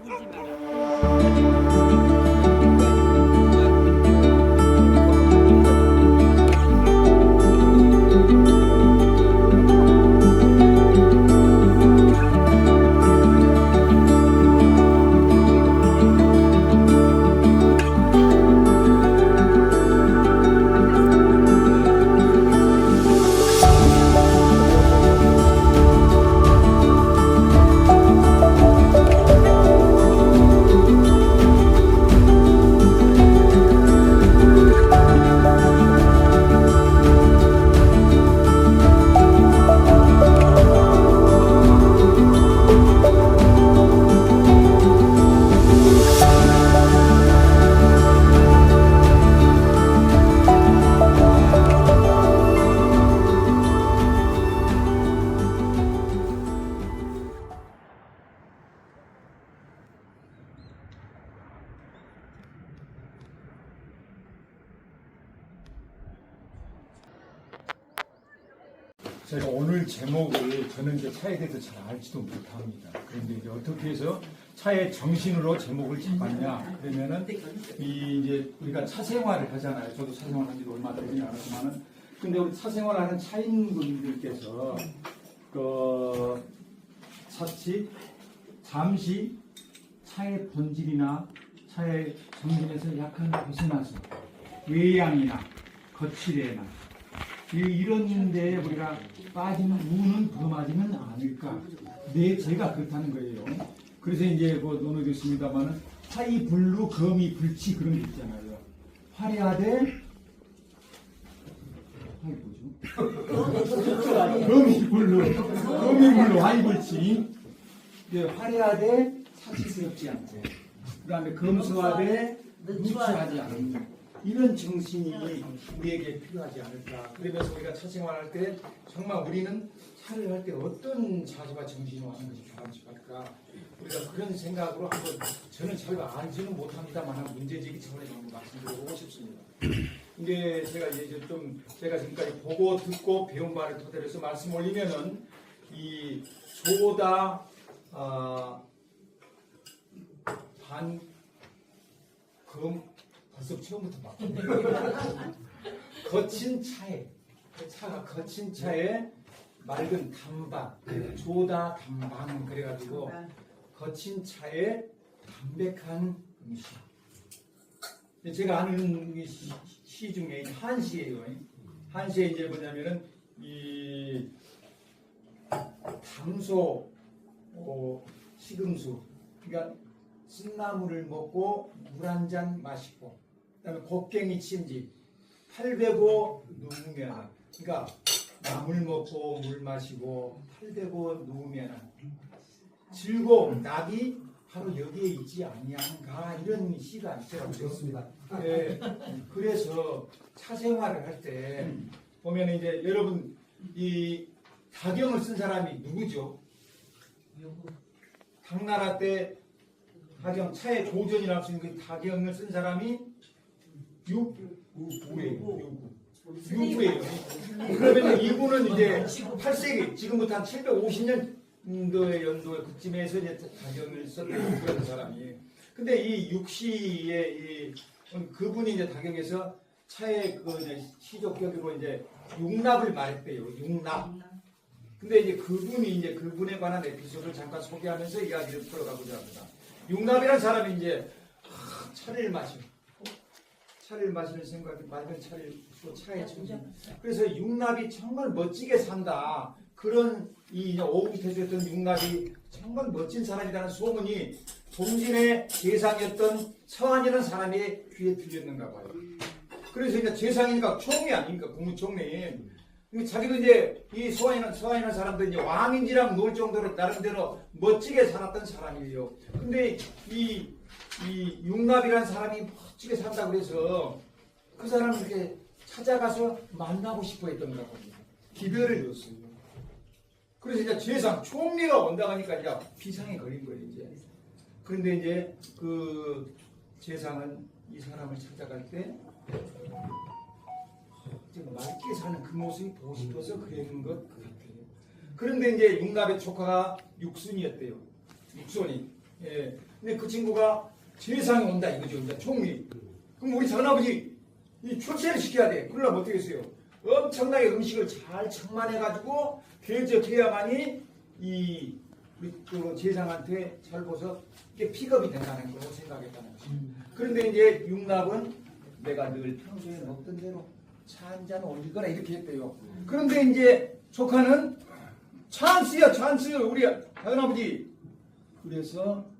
울지 마라. 제가 오늘 제목을 저는 이제 차에 대해서 잘 알지도 못합니다. 그런데 이제 어떻게 해서 차의 정신으로 제목을 잡았냐 그러면은 이제 우리가 차 생활을 하잖아요. 저도 차 생활 한 지도 얼마 되지 않았지만은 근데 우리 차 생활하는 차인분들께서 잠시 차의 본질이나 차의 정신에서 약간 벗어나서 외양이나 거칠애나 이런 데에 우리가 빠지는 우는 범하지는 않을까. 제가 그렇다는 거예요. 그래서 이제 뭐 논의됐습니다만은 화이 불루 거미 불치 그런 게 있잖아요. 화려하되 거미 불루 화이 불치. 화려하되 사치스럽지 않고 그다음에 검소하되 누추하지 않는 이런 정신이 우리에게 필요하지 않을까. 그러면서 우리가 차 생활할 때 정말 우리는 차를 할 때 어떤 자세와 정신으로 하는 것이 바람직할까. 우리가 그런 생각으로 한번 저는 잘 알지는 못합니다만 문제제기 차원에서 한번 말씀드려보고 싶습니다. 근데 제가 이제 좀 제가 지금까지 보고 듣고 배운 바를 토대로 해서 말씀 올리면은 이 조다 벌써 처음부터 막 거친 차에 차가 거친 차에 맑은 담박 조다 담방 그래가지고 거친 차에 담백한 음식. 제가 아는 시 중에 한시예요. 한시에 이제 뭐냐면은 이 담소 시금수 그러니까 쓴나물을 먹고 물 한 잔 마시고 그다음에 곡괭이 침지 800호 누우면 그러니까 나물 먹고 물 마시고 800호 누우면 즐거움 낙이 바로 여기에 있지 아니한가 이런 시가 있더라고요. 좋습니다. 네, 그래서 차 생활을 할 때 보면 이제 여러분 이 다경을 쓴 사람이 누구죠? 당나라 때 다경 차의 조전이라고 쓰는 그 다경을 쓴 사람이 유구예요. 그러면 이분은 이제 8세기 지금부터 한 750년도의 연도에 그쯤에서 이제 다경을 썼던 그런 사람이. 근데 이 육시의 그분이 이제 다경에서 차의 그 시적격으로 이제 육납을 말했대요. 육납. 근데 이제 그분에 관한 에피소드를 잠깐 소개하면서 이야기를 풀어가고자 합니다. 육납이라는 사람이 이제 차를 마시는 생각이 맑은 차를 또 차에 정신. 그래서 육납이 정말 멋지게 산다. 그런 이 오구태주였던 육납이 정말 멋진 사람이라는 소문이 동진의 재상이었던 서한이라는 사람의 귀에 들렸는가 봐요. 그래서 이제 재상이니까 총리 아닙니까? 국무총리. 자기도 이제 이 서한이라는 사람도 이제 왕인지랑 놀 정도로 나름대로 멋지게 살았던 사람이에요. 근데 이 육납이라는 사람이 멋지게 산다고 그래서 그 사람을 이렇게 찾아가서 만나고 싶어 했던가 봅니다. 기별을 줬어요. 그래서 이제 재상, 총리가 온다고 하니까 이제 비상에 걸린 거예요, 이제. 그런데 이제 그 재상은 이 사람을 찾아갈 때 맑게 사는 그 모습이 보고 싶어서 그랬는 것 같아요. 그런데 이제 육납의 조카가 육순이었대요. 육손이. 예. 근데 그 친구가 세상에 온다 이거죠. 이제 총리. 그럼 우리 전아버지 이 출세를 시켜야 돼. 그러려면 어떻게 했어요? 엄청나게 음식을 잘 청만해가지고 대접해야만이 이 우리 그 재상한테 잘 보서 이게 픽업이 된다는 걸 생각했다는 거죠. 그런데 이제 육납은 내가 늘 평소에 먹던 대로 차 한 잔 올리거라 이렇게 했대요. 그런데 이제 조카는 찬스야 찬스 우리 작은아버지. 그래서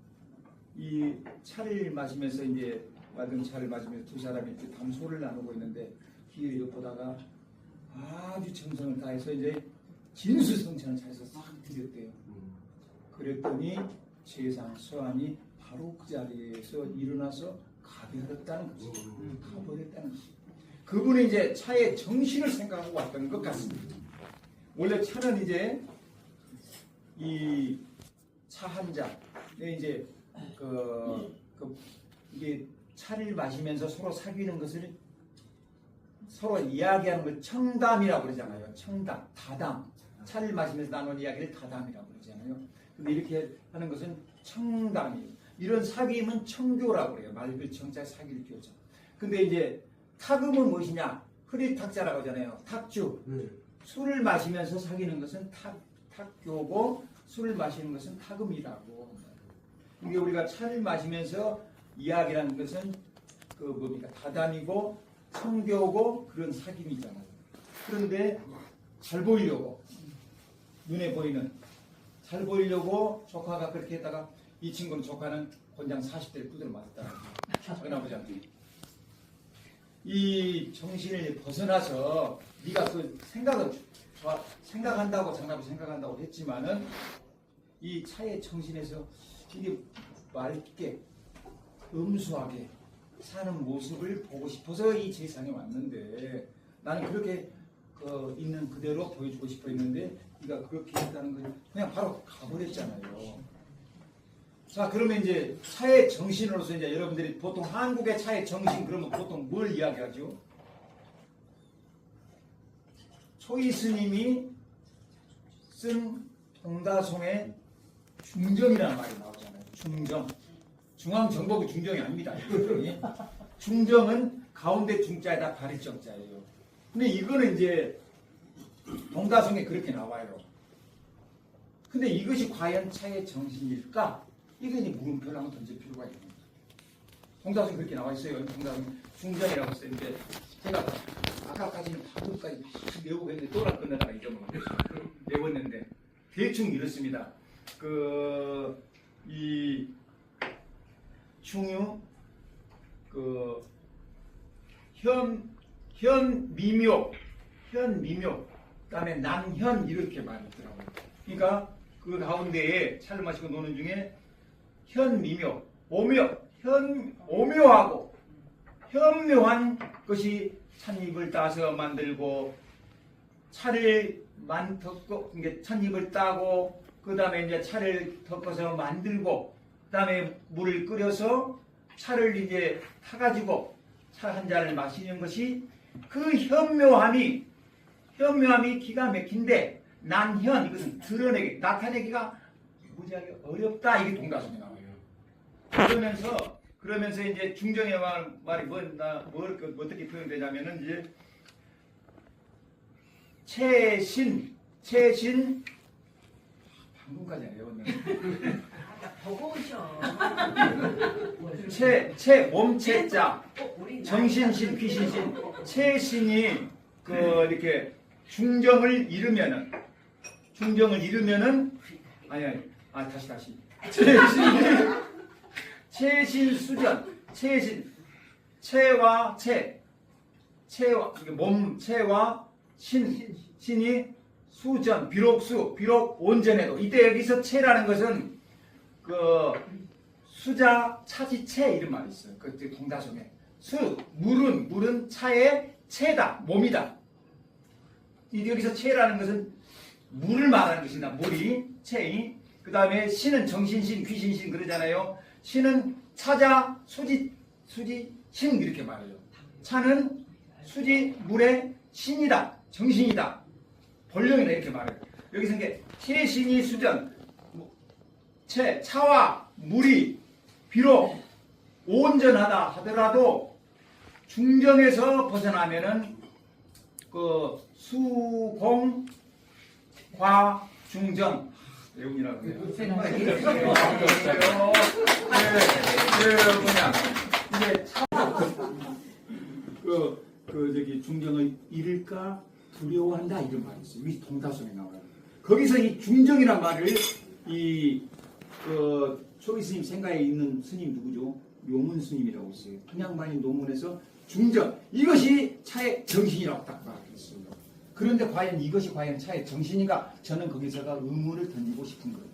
이 차를 마시면서 이제 받은 차를 마시면서 두 사람이 이렇게 담소를 나누고 있는데 길을 보다가 아주 정성을 다해서 이제 진수성찬을 차려서 싹 드렸대요. 그랬더니 세상 서한이 바로 그 자리에서 일어나서 가버렸다는 거죠. 가버렸다는 거죠. 그분이 이제 차의 정신을 생각하고 왔던 것 같습니다. 원래 차는 이제 이 차 한 잔에 이제 이게 차를 마시면서 서로 사귀는 것을 서로 이야기하는 걸 청담이라고 그러잖아요. 청담, 다담. 차를 마시면서 나눈 이야기를 다담이라고 그러잖아요. 근데 이렇게 하는 것은 청담이에요. 이런 사귐은 청교라고 그래요. 맑을 청자 사귈 교자. 근데 이제 탁음은 무엇이냐? 흐리탁자라고 하잖아요. 탁주. 술을 마시면서 사귀는 것은 탁교고 술을 마시는 것은 탁음이라고. 이게 우리가 차를 마시면서 이야기라는 것은 그 뭡니까? 다담이고 청교고 그런 사귐이잖아요. 그런데 잘 보이려고 눈에 보이는 잘 보이려고 조카가 그렇게 했다가 이 친구는 조카는 곤장 40대를 두드려 맞았다는 거예요. 전아버지한테. 이 정신을 벗어나서 네가 그 생각한다고 장난으로 생각한다고 했지만은 이 차의 정신에서 이게 맑게 음수하게 사는 모습을 보고 싶어서 이 세상에 왔는데 나는 그렇게 있는 그대로 보여주고 싶어 했는데 네가 그렇게 했다는 걸 그냥 바로 가버렸잖아요. 자, 그러면 이제 차의 정신으로서 이제 여러분들이 보통 한국의 차의 정신 그러면 보통 뭘 이야기하죠? 초이 스님이 쓴 동다송의 중정이라는 말이 나오잖아요. 중정. 중앙정복의 중정이 아닙니다. 중정은 가운데 중자에다 가릴 정자예요. 근데 이거는 이제 동다송에 그렇게 나와요. 근데 이것이 과연 차의 정신일까? 이게 이제 물음표를 한번 던질 필요가 있는 거죠. 동다송에 그렇게 나와 있어요. 동다송 중정이라고 쓰는데 제가 아까까지는 방금까지 막 외우고 했는데 또라 끝내다가 잊어먹었어요. 외웠는데 대충 이렇습니다. 이 중유 현미묘 그다음에 남현 이렇게 말했더라고요. 그러니까 그 가운데에 차를 마시고 노는 중에 현미묘 오묘하고 현묘한 것이 찻잎을 따서 만들고 차를 덮고 찻잎을 따고 그 다음에 이제 차를 덮어서 만들고 그 다음에 물을 끓여서 차를 이제 타가지고 차 한 잔을 마시는 것이 그 현묘함이 기가 막힌데 난현 이것은 드러내기 나타내기가 무지하게 어렵다 이게 동다송에 나와요. 그러면서 이제 중정의 말이 어떻게 표현되냐면은 이제 최신 방금까지 외웠는데 보고 오셔. 몸체자 정신신 귀신신 최신이 이렇게 중정을 이루면은 다시 최신 수전 체와 몸체와 신이 수전 비록 온전해도 이때 여기서 체라는 것은 수자 차지체 이런 말이 있어요. 그 동다송에 물은 차의 체다 몸이다. 여기서 체라는 것은 물을 말하는 것이다. 물이 체이. 그 다음에 신은 정신신 귀신신 그러잖아요. 신은 차자 수지 신 이렇게 말해요. 차는 수지 물의 신이다. 정신이다. 본령이다 이렇게 말해요. 여기서 이게 최신이 수전 차와 물이 비록 온전하다 하더라도 중정에서 벗어나면은 그 수공 과 중정 외운이라고 해요. 저기 중정을 잃을까 두려워한다 이런 말이 있어요. 이 동다솜에 나와요. 거기서 이 중정이란 말을 초기 스님 생가에 있는 스님 누구죠? 용문 스님이라고 있어요. 한양반인 논문에서 중정 이것이 차의 정신이라고 딱 말했어요. 그런데 과연 이것이 과연 차의 정신인가? 저는 거기서가 의문을 던지고 싶은 거예요.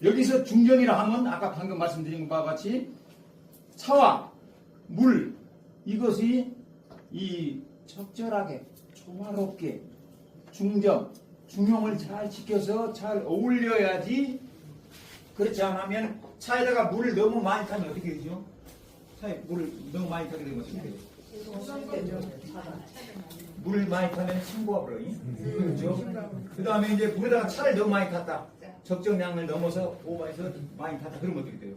여기서 중정이라 하면 아까 방금 말씀드린 바와 같이 차와 물 이것이 이 적절하게 조화롭게 중정 중용을 잘 지켜서 잘 어울려야지. 그렇지 않으면 차에다가 물을 너무 많이 타면 어떻게 되죠? 차에 물을 너무 많이 타게 되면 어떻게 돼요? 물을 많이 타면 첨부가 버려요. 그렇죠? 그 다음에 이제 물에다가 차를 너무 많이 탔다. 적정량을 넘어서 오버해서 많이 탔다. 그러면 어떻게 돼요?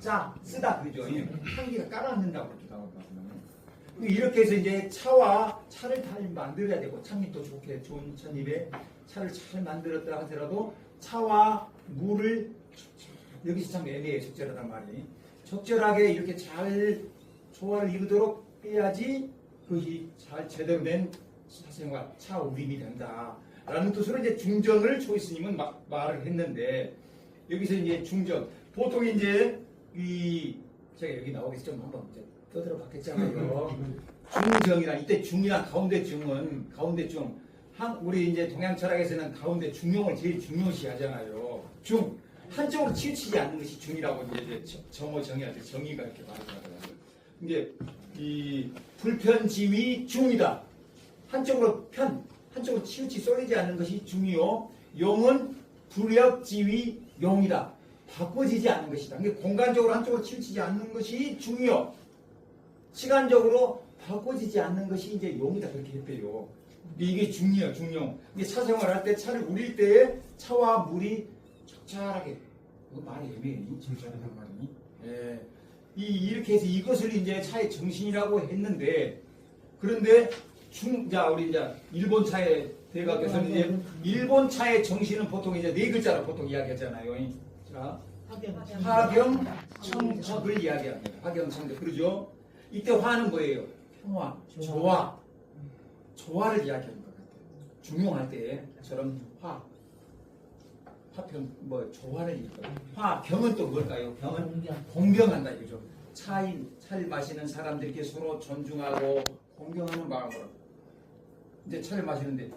짜, 쓰다. 그죠? 향기가 깔아앉는다고 그렇게 나오거든요. 이렇게 해서 이제 차와 차를 잘 만들어야 되고, 참mit도 좋게 좋은 찻잎에 차를 잘 만들었다 하더라도 차와 물을 여기서 참 애매해 적절하단 말이에요. 적절하게 이렇게 잘 조화를 이루도록 해야지 그것이 잘 제대로 된 사생활, 차우림이 된다. 라는 뜻으로 이제 중정을 초이스님은 말을 했는데, 여기서 이제 중정, 보통 이제 제가 여기 나오기 좀 한번 떠들어 봤겠잖아요. 중정이란, 이때 중이란 가운데 중은, 가운데 중, 우리 이제 동양 철학에서는 가운데 중용을 제일 중요시 하잖아요. 중, 한쪽으로 치우치지 않는 것이 중이라고 이제 정의할 때 정의가 이렇게 말하잖아요. 이제 이 불편지위 중이다. 한쪽으로 치우치 쏠리지 않는 것이 중이요. 용은 불역지위 용이다. 바꿔지지 않는 것이다. 그러니까 공간적으로 한쪽으로 치우치지 않는 것이 중이요. 시간적으로 바꿔지지 않는 것이 이제 용이다. 그렇게 했대요. 이게 중이요, 중용. 이게 차생활할 때 차를 우릴 때에 차와 물이 적절하게, 이거 말이 애매해. 적절하단 말이니. 예. 이렇게 해서 이것을 이제 차의 정신이라고 했는데, 그런데 우리 이제 일본 차의 대각에서는 이제 일본 차의 정신은 보통 이제 네 글자로 보통 이야기하잖아요. 자, 화경청적을 이야기합니다. 화경청적. 그러죠? 이때 화는 뭐예요? 평화, 조화를 이야기하는 것 같아요. 중용할 때처럼 화평, 조화를 이루고. 화병은 또 뭘까요? 병은 공경한다 이거죠. 차를 마시는 사람들께 서로 존중하고 공경하는 마음으로. 이제 차를 마시는데,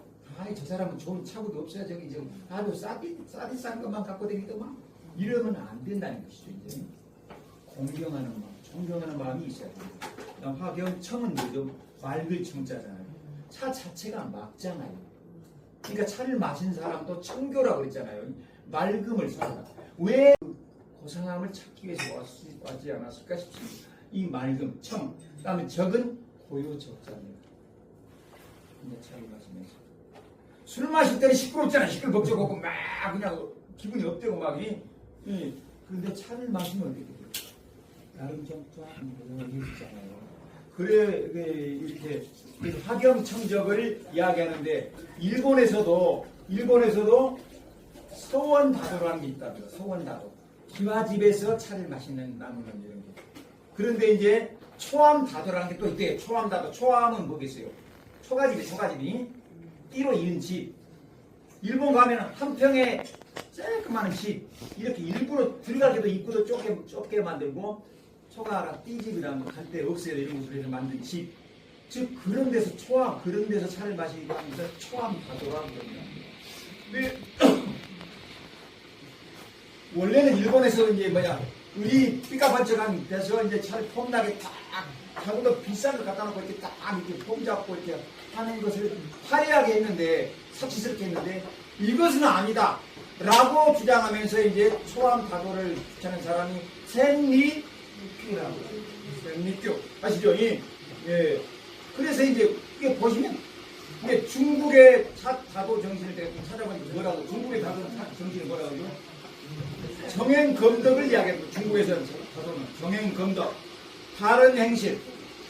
저 사람은 좋은 차구도 없어요. 저기 아주 싼 것만 갖고 다니더만. 이러면 안 된다는 것이죠. 이제 공경하는 마음, 존경하는 마음이 있어야 됩니다. 그다음 화경청은 뭐죠? 맑을 청자잖아요. 차 자체가 맑잖아요. 그러니까 차를 마신 사람도 청교라고 그랬잖아요. 맑음을 살아라. 왜 고상함을 찾기 위해서 왔지 않았을까 싶습니다. 이 맑음, 청. 그 다음에 적은 고요적자입니다. 근데 차를 마시면서. 술 마실 때는 시끄럽잖아. 시끌벅적하고 막 그냥 기분이 업되고 막. 그런데 차를 마시면 어떻게 돼요? 나름 정토한 이렇게 있잖아요. 그래 이렇게 화경청적을 이야기하는데, 일본에서도 서원다도라는 게 있답니다. 서원다도. 기와집에서 차를 마시는 나무는 이런 게. 그런데 이제 초암다도라는 게 또 있대요. 초암다도. 초암은 뭐겠어요? 초가집이 띠로 이은 집. 일본 가면 한 평에 쬐끄마한 집. 이렇게 일부러 들어가기도 입구도 좁게 만들고, 초가라 띠집이라는 갈 데 없어요. 이런 것으로 해서 만든 집. 즉 그런 데서 초암, 그런 데서 차를 마시기 하면서 초암다도라고 그럽니다. 근데 원래는 일본에서 이제 우리 삐까번쩍한 데서 이제 차를 폼나게 딱 자기도 비싼 걸 갖다 놓고 이렇게 딱 이렇게 폼 잡고 이렇게 하는 것을 화려하게 했는데, 사치스럽게 했는데, 이것은 아니다 라고 주장하면서 이제 초암다도를 주장하는 사람이 생리교라고. 생리교 아시죠? 예. 그래서 이제 이게 보시면 이게 중국의 다도 정신을 찾아보니까 뭐라고, 중국의 다도 정신이 뭐라고 하죠? 정행검덕을 이야기합니다. 중국에서는 정행검덕, 바른 행실,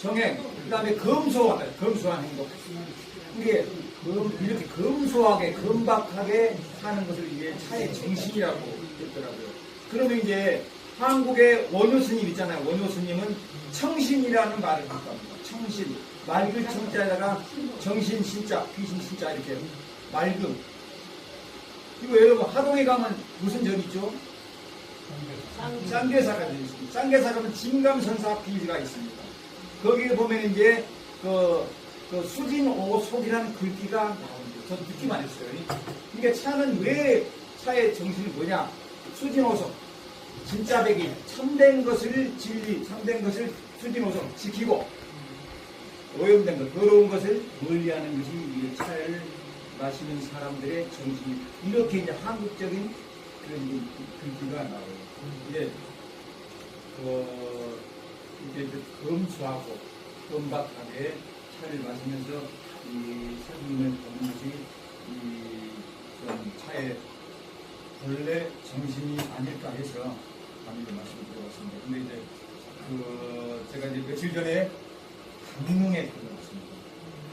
정행, 그 다음에 검소한 행동. 이게 이렇게 검소하게, 검박하게 하는 것을 이게 차의 정신이라고 했더라고요. 그러면 이제 한국의 원효 스님 있잖아요. 원효 스님은 청신이라는 말을 갖고 합니다. 청신. 맑을 청자에다가 정신 신자, 귀신 신자 이렇게 맑음. 이거 여러분 하동에 가면 무슨 절 있죠? 쌍계사가 있습니다. 쌍계사가면 진감선사 비지가 있습니다. 거기에 보면 이제 그 수진오속이라는 글귀가 나옵니다. 저도 듣기만 했어요. 이게 차는 왜 차의 정신이 뭐냐? 수진오속, 진짜 백이 참된 것을 진리, 참된 것을 수진오속 지키고 오염된 것, 더러운 것을 멀리하는 것이 이 차를 마시는 사람들의 정신이 이렇게 이제 한국적인 그런 글귀가 나와요. 이제 이제 검소하고 검박하게 차를 마시면서 이 설명을 보는 것이 좀 차의 본래 정신이 아닐까 해서 감히 말씀을 드려봤습니다. 근데 이제 제가 이제 며칠 전에 강릉에 다녀왔습니다.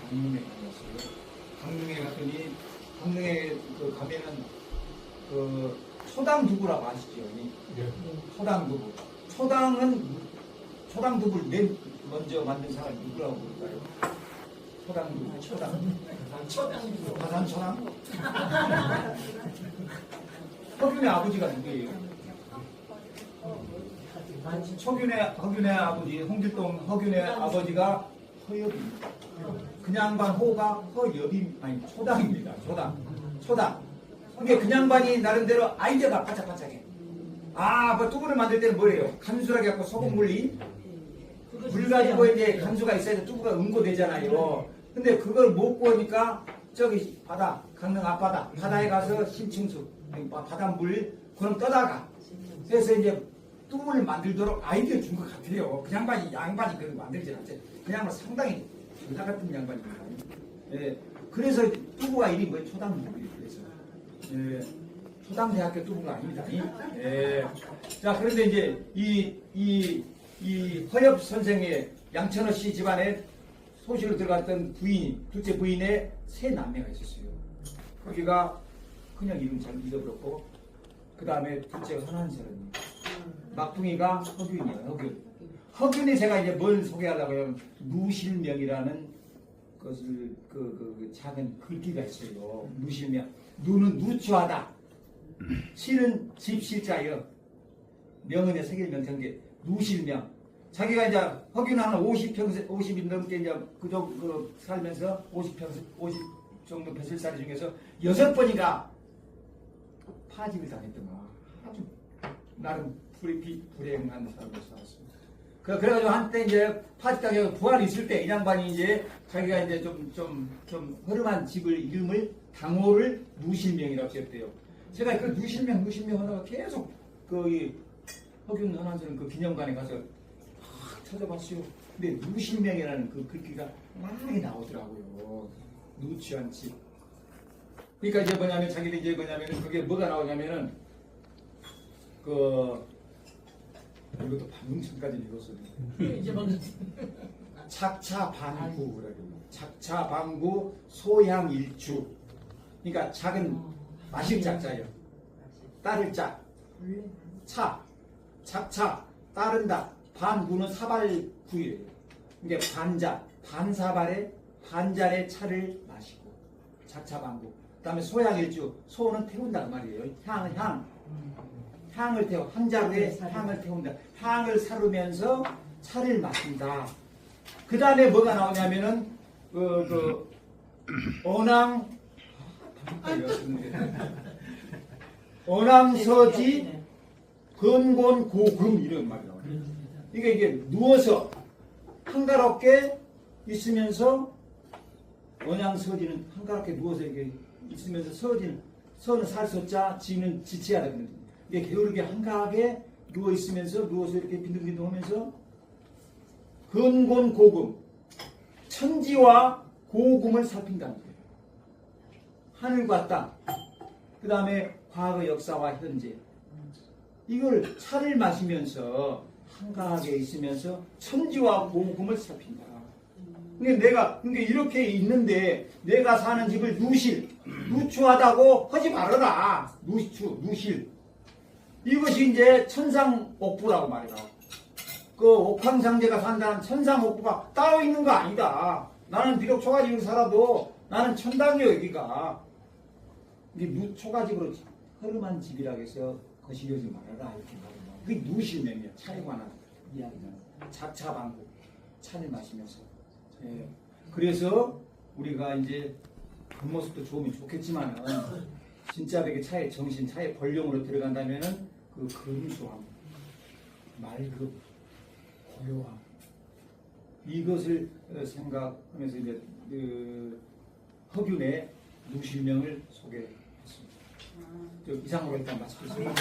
강릉에 다녀왔어요. 강릉에 갔더니 강릉에 가면은 초당두부라고 아시죠? 네. 초당두부. 초당두부를 맨 먼저 만든 사람이 누구라고 부를까요? 초당두부. 다산초당? 허균의 아버지가 누구예요? 허균의 아버지, 홍길동 허균의 아버지가 허엽입니다. 그 양반 호가 허엽이 아니 초당입니다. 초당. 근데 그 양반이 나름대로 아이디어가 바짝바짝해. 뭐 두부를 만들 때는 뭐예요? 간수라고 해갖고 소금물이 물 가지고 이제 간수가 있어야 두부가 응고되잖아요. 근데 그걸 못 구하니까 저기 강릉 앞바다, 바다에 가서 심층수, 바닷물 그럼 떠다가. 그래서 이제 두부를 만들도록 아이디어 준 것 같아요. 그 양반이 그걸 만들지 않았어요. 그 양반 상당히 여자 같은 양반입니다. 예. 그래서 두부가 이름이 뭐예요? 초당두부예요. 그래서. 예. 초당대학교 두부가 아닙니다. 예. 자, 그런데 이제 이 허엽 선생의 양천호 씨 집안에 소식을 들어갔던 둘째 부인의 세 남매가 있었어요. 거기가 그냥 이름 잘 잊어버렸고, 그 다음에 둘째 헌한사람이 막둥이가 허균이에요. 허균이 제가 이제 뭘 소개하려고 하면 누실명이라는 것을 그 작은 글귀가 있어요. 누실명. 누는 누추하다. 실은 집실자여. 명은의 세계 명창계. 누실명. 자기가 이제 허균은 한 50이 넘게 이제 그저 살면서 50 정도 뱃살살이 중에서 6번이가 파직을 당했던 거야. 아주 나름 불행한 사람으로 살았습니다. 그래가지고 한때 이제 파직당해서 부활이 있을 때 이 양반이 이제 자기가 이제 좀 허름한 집을 이름을 당호를 누실명이라고 지었대요. 제가 그 누실명 하다가 계속 허균 헌한서는 그 기념관에 가서 찾아봤어요. 근데 누실명이라는 그 글귀가 많이 나오더라고요. 누추한 집. 그러니까 이제 뭐냐면 자기들 이제 뭐냐면은 그게 뭐가 나오냐면은 이것도 방금 전까지 읽었어요. 착차반구라고. 착차반구 소향일주. 그러니까 작은 마실 짝자예요. 따를 짝. 착차 따른다. 반구는 사발구예요. 그러니까 반사발에 반잔의 차를 마시고 착차반구. 그다음에 소향일주. 소는 태운다 그 말이에요. 향을 태워 한 자루에 향을 태운다. 향을 사르면서 차를 마신다. 그 다음에 뭐가 나오냐면은 언왕서지 근곤고금 이런 말이 나와요. 이게 누워서 한가롭게 있으면서 언양서지는 한가롭게 누워서 이렇게 있으면서 서는 살서자 지는 지체하다 그러는 거예요. 이게 게으르게 한가하게 누워 있으면서 누워서 이렇게 빈둥빈둥하면서 근곤고금 천지와 고금을 살핀다는 거예요. 하늘과 땅, 그 다음에 과거 역사와 현재, 이걸 차를 마시면서 한가하게 있으면서 천지와 복음을 살핀다. 그러니까 이렇게 있는데 내가 사는 집을 누추하다고 하지 말아라. 누실. 이것이 이제 천상옥부라고 말이라. 그 옥황상제가 산다는 천상옥부가 따로 있는 거 아니다. 나는 비록 초가집으로 살아도 나는 천당이요 여기가. 이게 초가집으로 허름한 집이라고 해서 거시기하지 말아라 이렇게 말해요. 그게 누실명이야. 차에 관한 이야기는 자차방구 차를 마시면서. 예. 그래서 우리가 이제 겉모습도 좋으면 좋겠지만은 진짜 이렇게 차에 권령으로 들어간다면은 그 근소함, 맑음, 고요함 이것을 생각하면서 이제 허균의 누실명을 소개했습니다. 이상으로 일단 마치겠습니다.